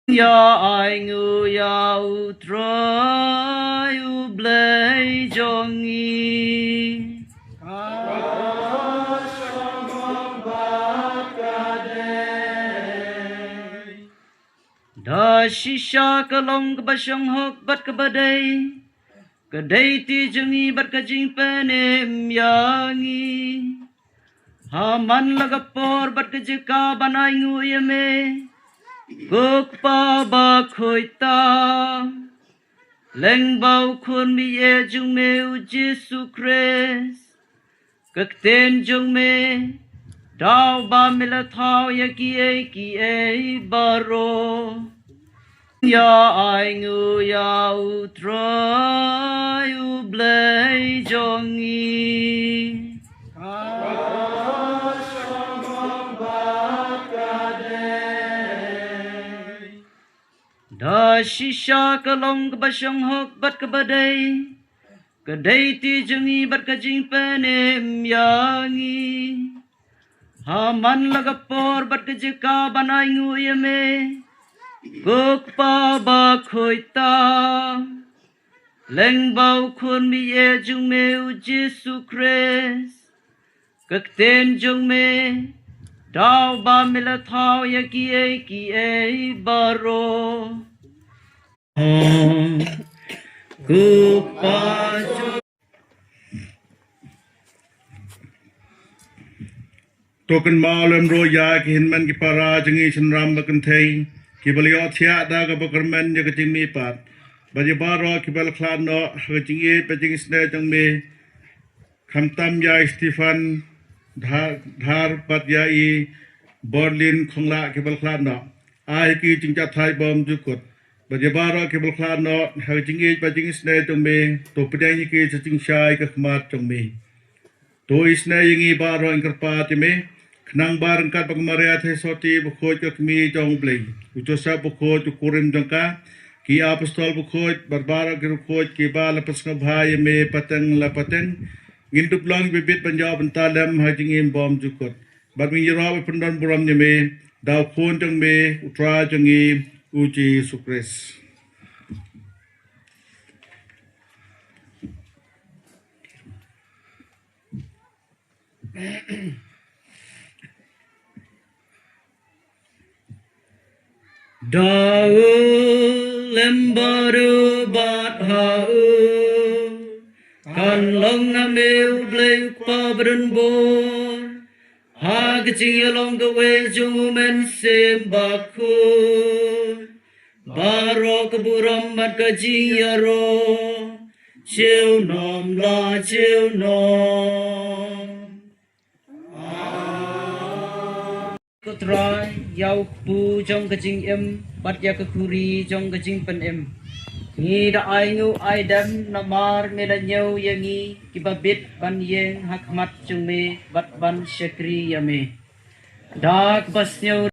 Ya ai ngu ya u troy u blay jongi da shisha kalong kabashong hok bat kabadai kadai ti jongi bat kajing penem yangi haman lagapor bat kajika banay ngu yame gok pa ba khoi ta leng bao khôn mi e jung me u Jesu Christ các tên jung me đau ba me la thao ya ki e baro ya ai ngu ya u trai u blay jongi da shisha kalong kabashong hok bat kabadai kadai ti jungi bat kajing penem yangi haman lagapor bat kajika banay ngu yame gok pa ba khoi ta leng bao khôn mi e jung me u Jesu Christ các tên jung me đau ba me la thao ya ki e baro Token malam roya ki hinman ki para jengi senram bakan thei ki baliot sia da ka bakarman ya kajing mi pat baje baro ki bal klan no kajing e pajing sne jang me khamtam ya Stefan dhar pat ya i Berlin khongla ki bal klan no ai ki jingja thai bom jukut baje baro ki bal klan no kajing e pajing sne jang me to pdai ki jing shai ka khmat jang me to isne yingi baro ingkar pat me Kenang bareng kat bang Maria the soti bukhoj ke kmi jong blei utosa bukhoj kurim jongka ki apostol bukhoj barbara ki bukhoj ki ba lapas ka bhai me pateng la pateng gindup long bibit panjab talem hajing bom jukot bar mi yoro pendon buram ni me daw khon jong me utra jongi uji sukres Dau lembaru bat hau kan long ameu bleu pabren bor ha kecing along the way jumen sem bakur barok buram mat kecing yaro chiu nom la chiu nom try yau pu trong cái chinh em bắt ya cái kuri trong cái chinh pen em ni da ai ngu ai đam namar me la nhau yangi kibabit ban yeng hak mat chung me bat ban shakri yame dak bas nhau